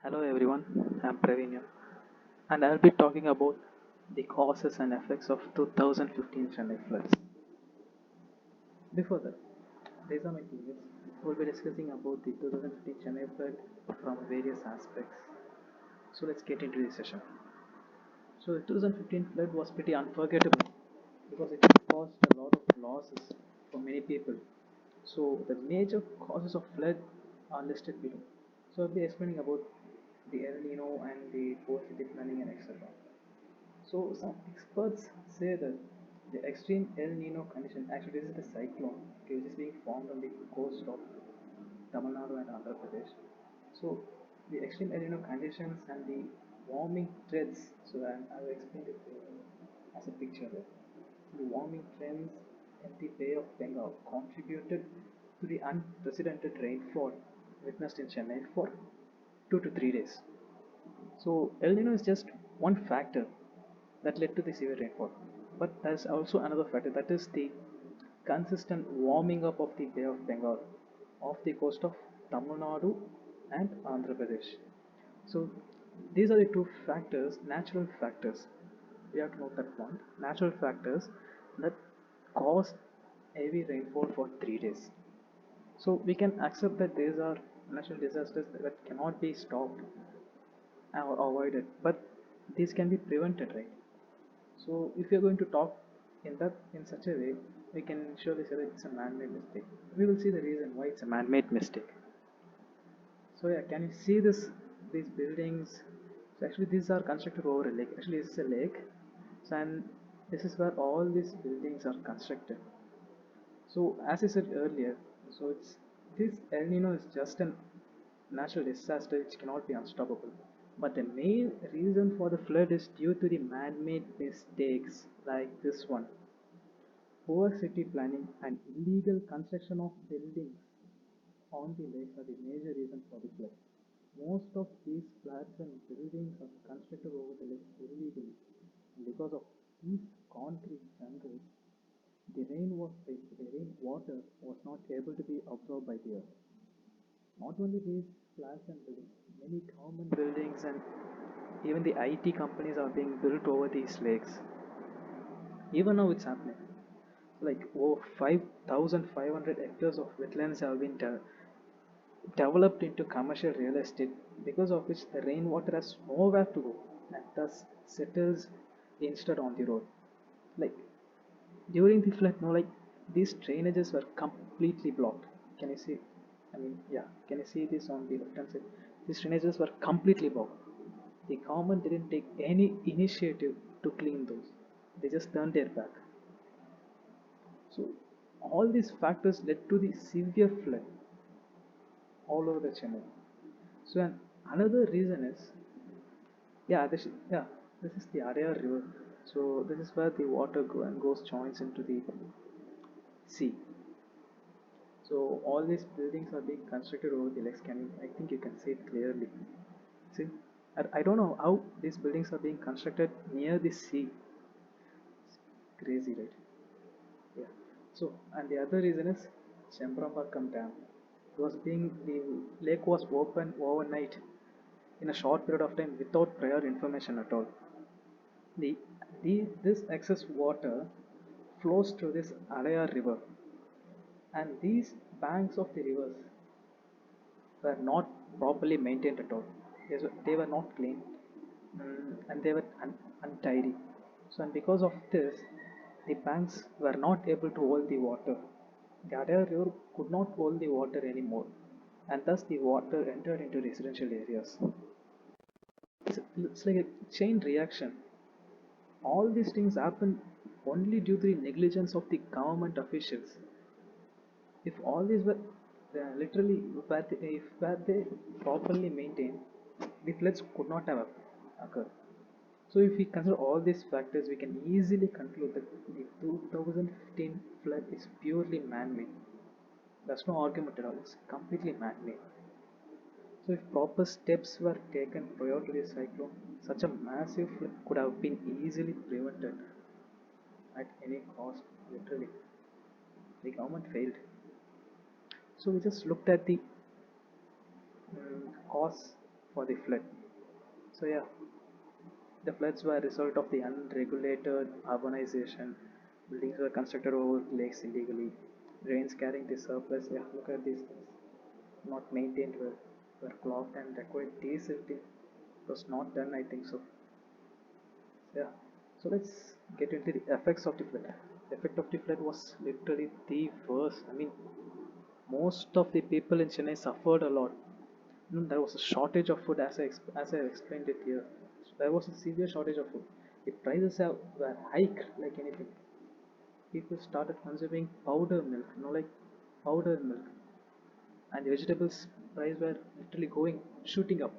Hello everyone, I'm Praveen and I'll be talking about the causes and effects of 2015 Chennai floods. Before that, these are my teammates. We'll be discussing about the 2015 Chennai flood from various aspects. So let's get into the session. So the 2015 flood was pretty unforgettable because it caused a lot of losses for many people. So the major causes of flood are listed below. So I'll be explaining about the El Nino and the post-city planning and etc. So some experts say that the extreme El Nino condition, actually this is the cyclone, okay, which is being formed on the coast of Tamil Nadu and Andhra Pradesh. So the extreme El Nino conditions and the warming trends, so I'll explain it as a picture there. The warming trends in the Bay of Bengal contributed to the unprecedented rainfall witnessed in Chennai for 2 to 3 days. So El Nino is just one factor that led to the severe rainfall. But there's also another factor, that is the consistent warming up of the Bay of Bengal off the coast of Tamil Nadu and Andhra Pradesh. So these are the two factors, natural factors. We have to note that point. Natural factors that cause heavy rainfall for 3 days. So we can accept that these are natural disasters that cannot be stopped or avoided, but these can be prevented, right? So if you're going to talk in such a way, we can surely say that it's a man-made mistake. We will see the reason why it's a man-made mistake. So yeah, can you see this? These buildings. So actually, these are constructed over a lake. Actually, this is a lake, so, and this is where all these buildings are constructed. So as I said earlier, so it's this El Nino is just a natural disaster which cannot be unstoppable. But the main reason for the flood is due to the man-made mistakes like this one. Poor city planning and illegal construction of buildings on the lakes are the major reason for the flood. Most of these flats and buildings are constructed over the lakes illegally. And because of these concrete jungles, the rainwater was not able to be absorbed by the earth. Not only these flats and buildings, many government buildings and even the IT companies are being built over these lakes. Even now it's happening. Like over 5,500 hectares of wetlands have been developed into commercial real estate, because of which the rainwater has nowhere to go and thus settles instead on the road. Like during the flood, no, like these drainages were completely blocked. Can you see? I mean, yeah, can you see this on the left hand side? These drainages were completely blocked. The government didn't take any initiative to clean those. They just turned their back. So all these factors led to the severe flood all over the Chennai. So another reason is, this is the Adyar River. So this is where the water goes joins into the sea. So all these buildings are being constructed over the lakes. I think you can see it clearly. See, I don't know how these buildings are being constructed near the sea. It's crazy, right? Yeah. So, and the other reason is Chembrambakam Dam. The lake was open overnight in a short period of time without prior information at all. The, this excess water flows through this Alayar river, and these banks of the rivers were not properly maintained at all. They were not clean, and they were untidy. So, and because of this, the banks were not able to hold the water. The Adyar River could not hold the water anymore, and thus the water entered into residential areas. It's like a chain reaction. All these things happen only due to the negligence of the government officials. If all these were literally, if were they properly maintained, the floods could not have occurred. So if we consider all these factors, we can easily conclude that the 2015 flood is purely man-made. There's no argument at all. It's completely man-made. So if proper steps were taken prior to the cyclone, such a massive flood could have been easily prevented at any cost. Literally, the government failed. So we just looked at the cause for the flood. So yeah, the floods were a result of the unregulated urbanization. Buildings were constructed over lakes illegally. Drains carrying the surplus. Yeah, look at these things. Not maintained well, were clogged and required days if it was not done. I think so. Yeah. So let's get into the effects of the flood. The effect of the flood was literally the worst. I mean, most of the people in Chennai suffered a lot. There was a shortage of food, as I explained it here. So there was a severe shortage of food. The prices were hiked like anything. People started consuming powder milk, like powder milk, and the vegetables price were literally going shooting up.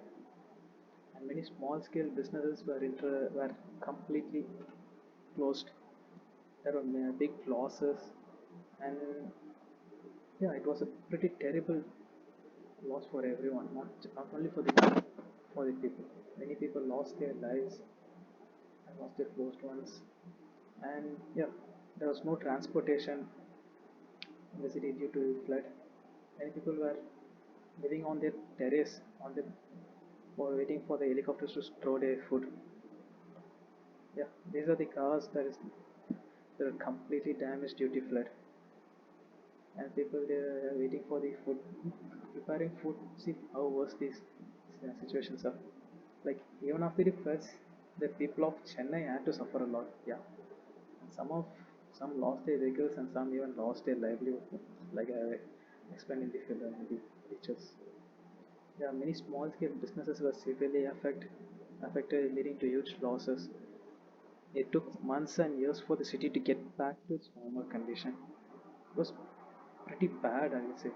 And many small scale businesses were completely closed. There were big losses, and yeah, it was a pretty terrible loss for everyone, not only for the people. Many people lost their lives and lost their closed ones, and yeah, there was no transportation in the city due to flood. Many people were living on their terrace, on the or waiting for the helicopters to throw their food. Yeah, these are the cars that are completely damaged due to flood, and people they are waiting for the food, preparing food. See how worse these situations are. Like even after the floods, the people of Chennai had to suffer a lot. Yeah, some of some lost their vehicles and some even lost their livelihood, like I explained in the film in the pictures. Yeah, many small-scale businesses were severely affected, leading to huge losses. It took months and years for the city to get back to its normal condition. It was pretty bad, I would say.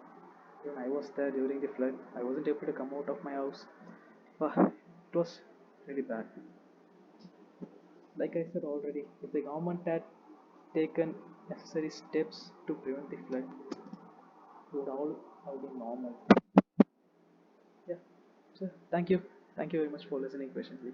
When I was there during the flood, I wasn't able to come out of my house. It was really bad. Like I said already, if the government had taken necessary steps to prevent the flood, it would all have been normal. Yeah. So thank you very much for listening patiently.